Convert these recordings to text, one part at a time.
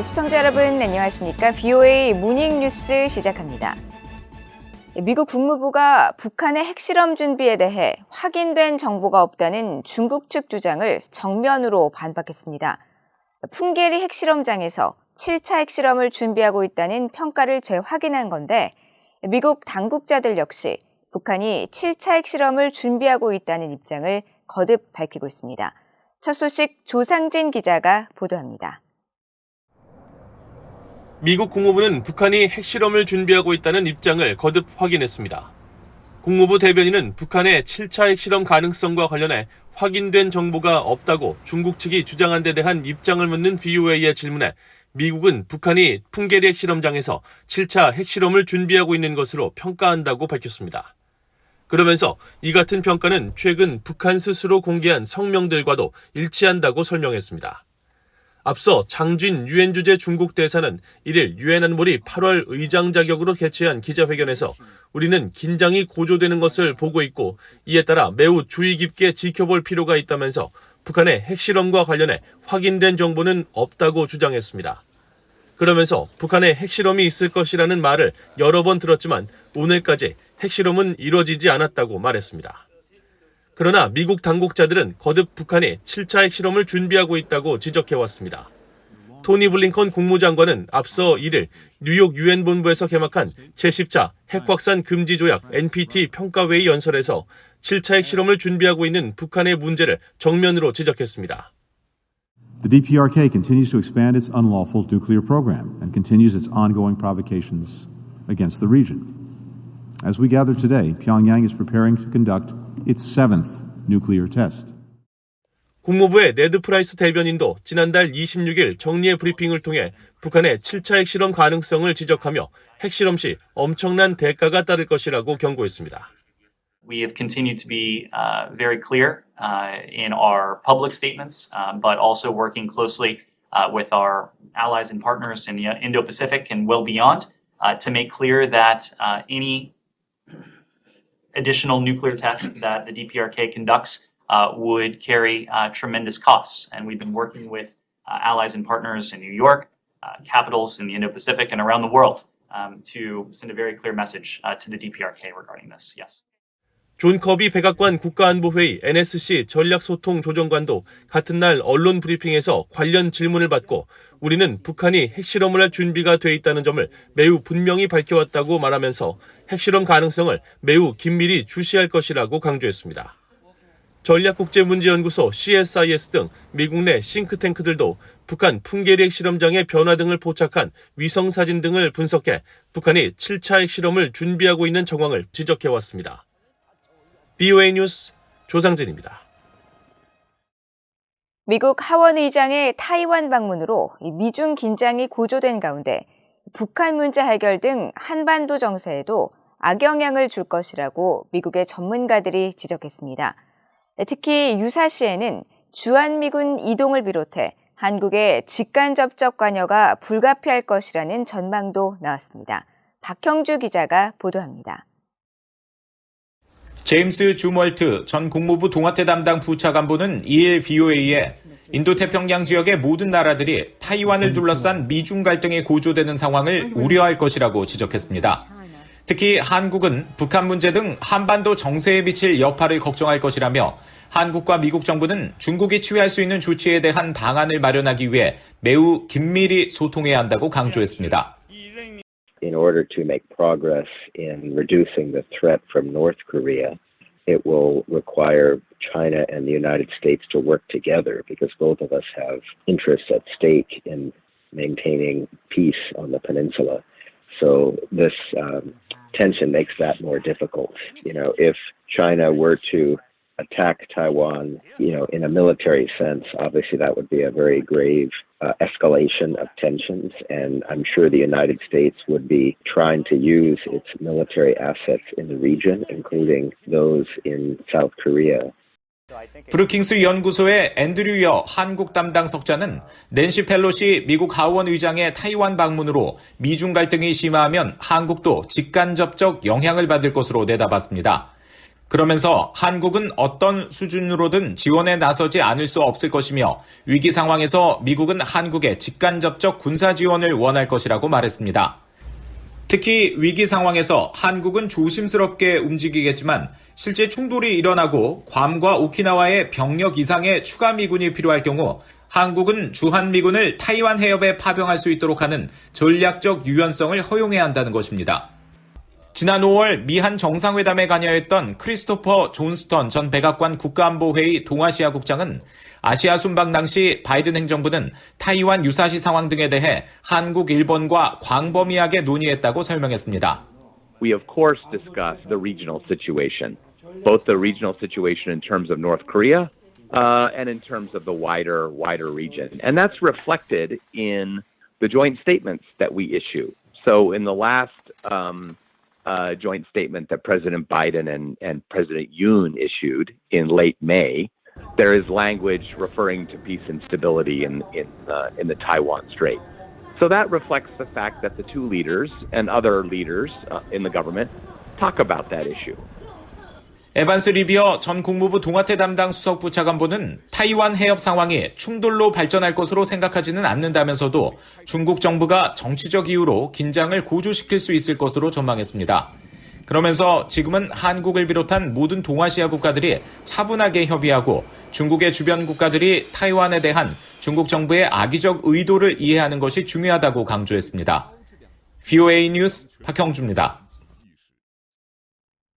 시청자 여러분 안녕하십니까? VOA 모닝뉴스 시작합니다. 미국 국무부가 북한의 핵실험 준비에 대해 확인된 정보가 없다는 중국 측 주장을 정면으로 반박했습니다. 풍계리 핵실험장에서 7차 핵실험을 준비하고 있다는 평가를 재확인한 건데 미국 당국자들 역시 북한이 7차 핵실험을 준비하고 있다는 입장을 거듭 밝히고 있습니다. 첫 소식 조상진 기자가 보도합니다. 미국 국무부는 북한이 핵실험을 준비하고 있다는 입장을 거듭 확인했습니다. 국무부 대변인은 북한의 7차 핵실험 가능성과 관련해 확인된 정보가 없다고 중국 측이 주장한 데 대한 입장을 묻는 VOA의 질문에 미국은 북한이 풍계리 핵실험장에서 7차 핵실험을 준비하고 있는 것으로 평가한다고 밝혔습니다. 그러면서 이 같은 평가는 최근 북한 스스로 공개한 성명들과도 일치한다고 설명했습니다. 앞서 장준 유엔 주재 중국 대사는 1일 유엔 안보리 8월 의장 자격으로 개최한 기자회견에서 우리는 긴장이 고조되는 것을 보고 있고 이에 따라 매우 주의 깊게 지켜볼 필요가 있다면서 북한의 핵실험과 관련해 확인된 정보는 없다고 주장했습니다. 그러면서 북한의 핵실험이 있을 것이라는 말을 여러 번 들었지만 오늘까지 핵실험은 이뤄지지 않았다고 말했습니다. 그러나 미국 당국자들은 거듭 북한이 7차 핵실험을 준비하고 있다고 지적해왔습니다. 토니 블링컨 국무장관은 앞서 1일 뉴욕 유엔 본부에서 개막한 제10차 핵확산 금지 조약 NPT 평가회의 연설에서 7차 핵실험을 준비하고 있는 북한의 문제를 정면으로 지적했습니다. The DPRK continues to expand its unlawful nuclear program and continues its ongoing provocations against the region. As we gather today, Pyongyang is preparing to conduct its seventh nuclear test. 국무부의 네드 프라이스 대변인도 지난달 26일 정례 브리핑을 통해 북한의 7차 핵실험 가능성을 지적하며 핵실험 시 엄청난 대가가 따를 것이라고 경고했습니다. We have continued to be very clear in our public statements, but also working closely with our allies and partners in the Indo-Pacific and well beyond to make clear that any additional nuclear test that the DPRK conducts would carry tremendous costs. And we've been working with allies and partners in New York, capitals in the Indo-Pacific and around the world to send a very clear message to the DPRK regarding this. Yes. 존 커비 백악관 국가안보회의 NSC 전략소통조정관도 같은 날 언론 브리핑에서 관련 질문을 받고 우리는 북한이 핵실험을 할 준비가 돼 있다는 점을 매우 분명히 밝혀왔다고 말하면서 핵실험 가능성을 매우 긴밀히 주시할 것이라고 강조했습니다. 전략국제문제연구소 CSIS 등 미국 내 싱크탱크들도 북한 풍계리 핵실험장의 변화 등을 포착한 위성사진 등을 분석해 북한이 7차 핵실험을 준비하고 있는 정황을 지적해왔습니다. VOA 뉴스 조상진입니다. 미국 하원 의장의 타이완 방문으로 미중 긴장이 고조된 가운데 북한 문제 해결 등 한반도 정세에도 악영향을 줄 것이라고 미국의 전문가들이 지적했습니다. 특히 유사시에는 주한미군 이동을 비롯해 한국의 직간접적 관여가 불가피할 것이라는 전망도 나왔습니다. 박형주 기자가 보도합니다. 제임스 줌월트 전 국무부 동아태 담당 부차관보는 2일 VOA에 인도태평양 지역의 모든 나라들이 타이완을 둘러싼 미중 갈등이 고조되는 상황을 우려할 것이라고 지적했습니다. 특히 한국은 북한 문제 등 한반도 정세에 미칠 여파를 걱정할 것이라며 한국과 미국 정부는 중국이 취할 수 있는 조치에 대한 방안을 마련하기 위해 매우 긴밀히 소통해야 한다고 강조했습니다. In order to make progress in reducing the threat from North Korea, it will require China and the United States to work together because both of us have interests at stake in maintaining peace on the peninsula. So this tension makes that more difficult. If China were to attack Taiwan, in a military sense, obviously that would be a very grave escalation of tensions, and I'm sure the United States would be trying to use its military assets in the region, including those in South Korea. 브루킹스 연구소의 앤드류 여 한국 담당 석자는 낸시 펠로시 미국 하원 의장의 타이완 방문으로 미중 갈등이 심화하면 한국도 직간접적 영향을 받을 것으로 내다봤습니다. 그러면서 한국은 어떤 수준으로든 지원에 나서지 않을 수 없을 것이며 위기 상황에서 미국은 한국에 직간접적 군사 지원을 원할 것이라고 말했습니다. 특히 위기 상황에서 한국은 조심스럽게 움직이겠지만 실제 충돌이 일어나고 괌과 오키나와의 병력 이상의 추가 미군이 필요할 경우 한국은 주한미군을 타이완 해협에 파병할 수 있도록 하는 전략적 유연성을 허용해야 한다는 것입니다. 지난 5월 미한 정상회담에 관여했던 크리스토퍼 존스턴 전 백악관 국가안보회의 동아시아 국장은 아시아 순방 당시 바이든 행정부는 타이완 유사시 상황 등에 대해 한국, 일본과 광범위하게 논의했다고 설명했습니다. We of course discussed the regional situation, both the regional situation in terms of North Korea and in terms of the wider region. And that's reflected in the joint statements that we issue. So in the last joint statement that President Biden and President Yoon issued in late May, there is language referring to peace and stability in the Taiwan Strait. So that reflects the fact that the two leaders and other leaders in the government talk about that issue. 에반스 리비어 전 국무부 동아태 담당 수석부 차관보는 타이완 해협 상황이 충돌로 발전할 것으로 생각하지는 않는다면서도 중국 정부가 정치적 이유로 긴장을 고조시킬 수 있을 것으로 전망했습니다. 그러면서 지금은 한국을 비롯한 모든 동아시아 국가들이 차분하게 협의하고 중국의 주변 국가들이 타이완에 대한 중국 정부의 악의적 의도를 이해하는 것이 중요하다고 강조했습니다. VOA 뉴스 박형주입니다.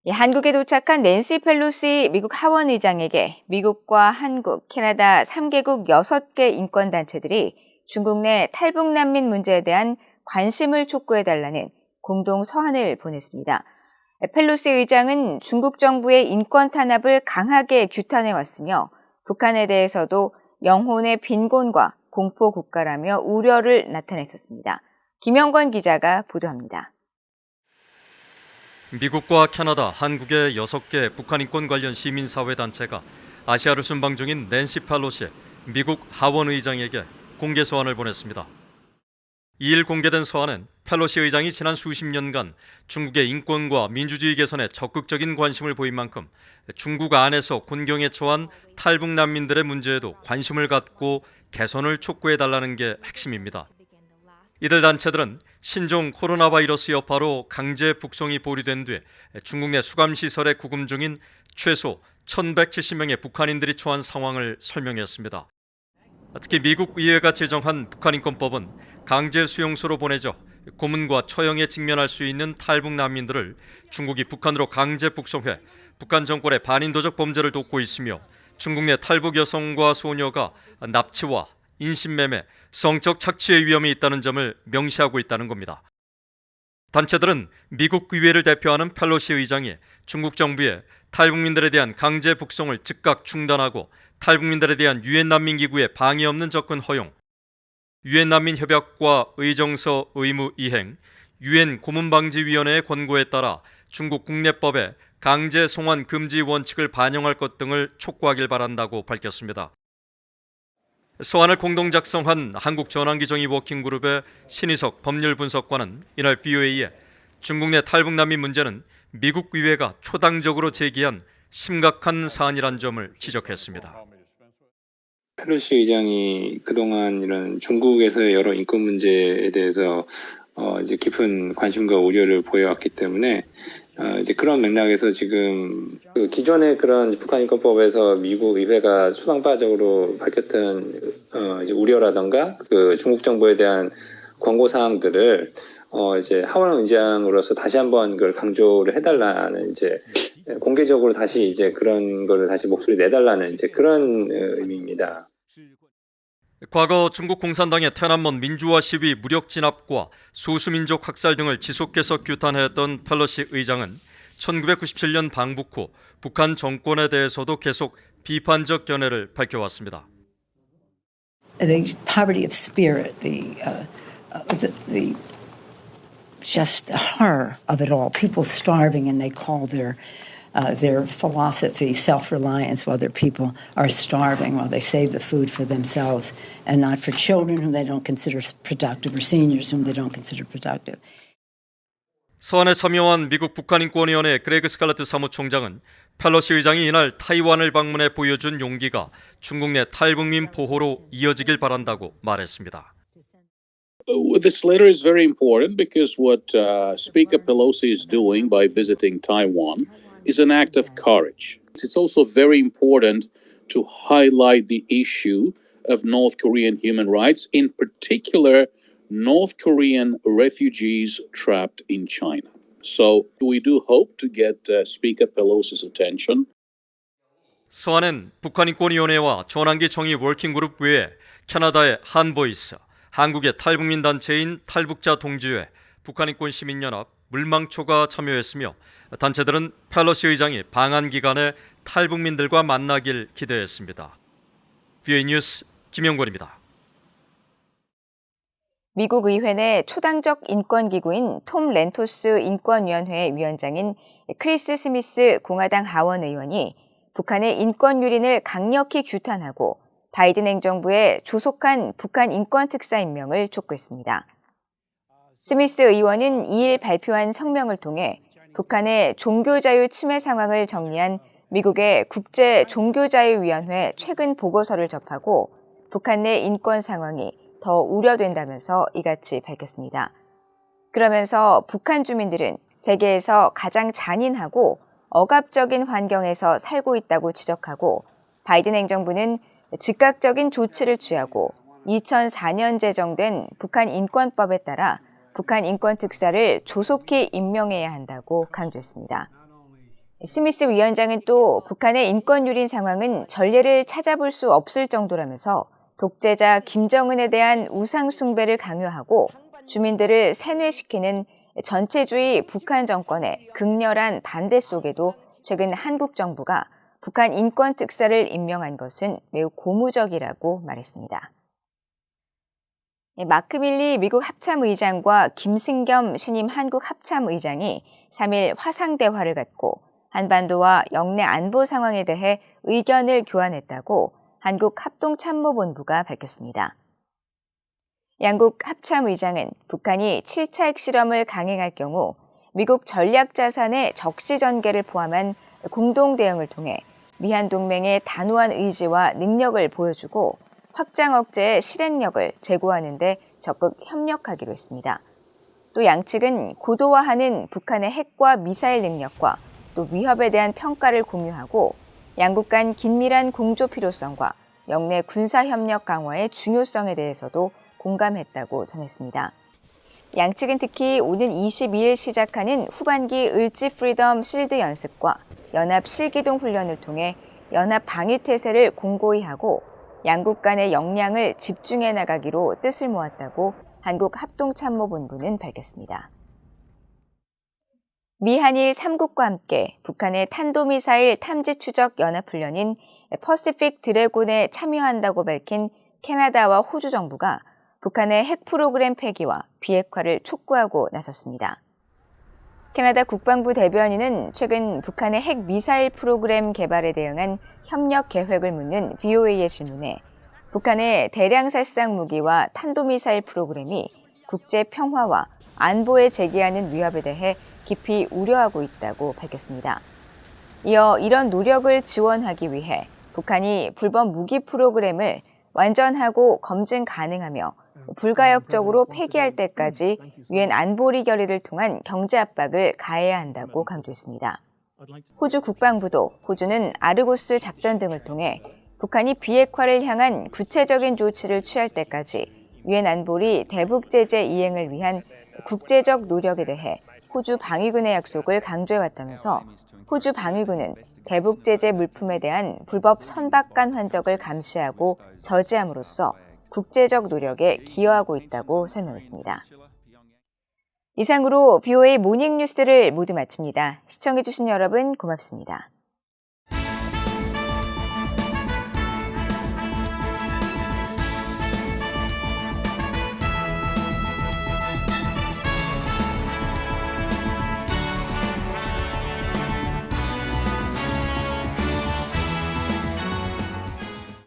한국에 도착한 낸시 펠로시 미국 하원 의장에게 미국과 한국, 캐나다 3개국 6개 인권단체들이 중국 내 탈북 난민 문제에 대한 관심을 촉구해달라는 공동 서한을 보냈습니다. 펠로시 의장은 중국 정부의 인권 탄압을 강하게 규탄해왔으며 북한에 대해서도 영혼의 빈곤과 공포 국가라며 우려를 나타냈었습니다. 김영권 기자가 보도합니다. 미국과 캐나다, 한국의 6개 북한 인권 관련 시민사회단체가 아시아를 순방 중인 낸시 펠로시 미국 하원 의장에게 공개 서한을 보냈습니다. 2일 공개된 서한은 펠로시 의장이 지난 수십 년간 중국의 인권과 민주주의 개선에 적극적인 관심을 보인 만큼 중국 안에서 곤경에 처한 탈북 난민들의 문제에도 관심을 갖고 개선을 촉구해달라는 게 핵심입니다. 이들 단체들은 신종 코로나 바이러스 여파로 강제 북송이 보류된 뒤 중국 내 수감시설에 구금 중인 최소 1,170명의 북한인들이 처한 상황을 설명했습니다. 특히 미국 의회가 제정한 북한인권법은 강제 수용소로 보내져 고문과 처형에 직면할 수 있는 탈북 난민들을 중국이 북한으로 강제 북송해 북한 정권의 반인도적 범죄를 돕고 있으며 중국 내 탈북 여성과 소녀가 납치와 인신매매, 성적 착취의 위험이 있다는 점을 명시하고 있다는 겁니다. 단체들은 미국 의회를 대표하는 펠로시 의장이 중국 정부에 탈북민들에 대한 강제 북송을 즉각 중단하고 탈북민들에 대한 유엔 난민기구의 방해 없는 접근 허용, 유엔 난민 협약과 의정서 의무 이행, 유엔 고문방지위원회의 권고에 따라 중국 국내법에 강제 송환 금지 원칙을 반영할 것 등을 촉구하길 바란다고 밝혔습니다. 서한을 공동 작성한 한국전환기정의 워킹그룹의 신희석 법률분석관은 이날 VOA에 중국 내 탈북 난민 문제는 미국 의회가 초당적으로 제기한 심각한 사안이란 점을 지적했습니다. 펠로시 의장이 그동안 이런 중국에서의 여러 인권 문제에 대해서 이제 깊은 관심과 우려를 보여왔기 때문에 이제 그런 맥락에서 지금 그 기존의 그런 북한인권법에서 미국 의회가 초당파적으로 밝혔던 이제 우려라던가 그 중국 정부에 대한 권고 사항들을 이제 하원 의장으로서 다시 한번 그걸 강조를 해달라는 이제 공개적으로 다시 이제 그런 거를 다시 목소리 내달라는 이제 그런 의미입니다. 과거 중국 공산당의天安门 민주화 시위 무력 진압과 소수민족 학살 등을 지속해서 규탄했던 펠로시 의장은 1997년 방북 후 북한 정권에 대해서도 계속 비판적 견해를 밝혀왔습니다. The poverty of spirit, the just the horror of it all. People starving, and they call their philosophy self-reliance, while their people are starving, while they save the food for themselves and not for children whom they don't consider productive or seniors whom they don't consider productive. 서한에 참여한 미국 북한인권위원회 그레그 스칼러트 사무총장은 펠로시 의장이 이날 타이완을 방문해 보여준 용기가 중국 내 탈북민 보호로 이어지길 바란다고 말했습니다. This letter is very important because what Speaker Pelosi is doing by visiting Taiwan is an act of courage. It's also very important to highlight the issue of North Korean human rights, in particular, North Korean refugees trapped in China. So we do hope to get Speaker Pelosi's attention. 서한은 북한인권위원회와 전환기 정의 워킹그룹 외에 캐나다의 한보이스, 한국의 탈북민 단체인 탈북자 동지회, 북한인권시민연합, 물망초가 참여했으며 단체들은 펠로시 의장이 방한 기간에 탈북민들과 만나길 기대했습니다. VOA 뉴스 김영권입니다. 미국 의회 내 초당적 인권기구인 톰 렌토스 인권위원회 위원장인 크리스 스미스 공화당 하원 의원이 북한의 인권 유린을 강력히 규탄하고 바이든 행정부의 조속한 북한 인권 특사 임명을 촉구했습니다. 스미스 의원은 2일 발표한 성명을 통해 북한의 종교자유 침해 상황을 정리한 미국의 국제종교자유위원회 최근 보고서를 접하고 북한 내 인권 상황이 더 우려된다면서 이같이 밝혔습니다. 그러면서 북한 주민들은 세계에서 가장 잔인하고 억압적인 환경에서 살고 있다고 지적하고 바이든 행정부는 즉각적인 조치를 취하고 2004년 제정된 북한 인권법에 따라 북한 인권 특사를 조속히 임명해야 한다고 강조했습니다. 스미스 위원장은 또 북한의 인권 유린 상황은 전례를 찾아볼 수 없을 정도라면서 독재자 김정은에 대한 우상 숭배를 강요하고 주민들을 세뇌시키는 전체주의 북한 정권의 극렬한 반대 속에도 최근 한국 정부가 북한 인권 특사를 임명한 것은 매우 고무적이라고 말했습니다. 마크 밀리 미국 합참의장과 김승겸 신임 한국 합참의장이 3일 화상대화를 갖고 한반도와 영내 안보 상황에 대해 의견을 교환했다고 한국 합동참모본부가 밝혔습니다. 양국 합참의장은 북한이 7차 핵실험을 강행할 경우 미국 전략자산의 적시 전개를 포함한 공동 대응을 통해 미한 동맹의 단호한 의지와 능력을 보여주고 확장 억제의 실행력을 제고하는 데 적극 협력하기로 했습니다. 또 양측은 고도화하는 북한의 핵과 미사일 능력과 또 위협에 대한 평가를 공유하고 양국 간 긴밀한 공조 필요성과 영내 군사협력 강화의 중요성에 대해서도 공감했다고 전했습니다. 양측은 특히 오는 22일 시작하는 후반기 을지 프리덤 실드 연습과 연합 실기동 훈련을 통해 연합 방위 태세를 공고히 하고 양국 간의 역량을 집중해 나가기로 뜻을 모았다고 한국 합동참모본부는 밝혔습니다. 미한일 3국과 함께 북한의 탄도미사일 탐지 추적 연합훈련인 퍼시픽 드래곤에 참여한다고 밝힌 캐나다와 호주 정부가 북한의 핵 프로그램 폐기와 비핵화를 촉구하고 나섰습니다. 캐나다 국방부 대변인은 최근 북한의 핵 미사일 프로그램 개발에 대응한 협력 계획을 묻는 VOA의 질문에 북한의 대량 살상 무기와 탄도미사일 프로그램이 국제 평화와 안보에 제기하는 위협에 대해 깊이 우려하고 있다고 밝혔습니다. 이어 이런 노력을 지원하기 위해 북한이 불법 무기 프로그램을 완전하고 검증 가능하며 불가역적으로 폐기할 때까지 유엔 안보리 결의를 통한 경제 압박을 가해야 한다고 강조했습니다. 호주 국방부도 호주는 아르고스 작전 등을 통해 북한이 비핵화를 향한 구체적인 조치를 취할 때까지 유엔 안보리 대북 제재 이행을 위한 국제적 노력에 대해 호주 방위군의 약속을 강조해왔다면서 호주 방위군은 대북 제재 물품에 대한 불법 선박간 환적을 감시하고 저지함으로써 국제적 노력에 기여하고 있다고 설명했습니다. 이상으로 VOA 모닝뉴스를 모두 마칩니다. 시청해주신 여러분 고맙습니다.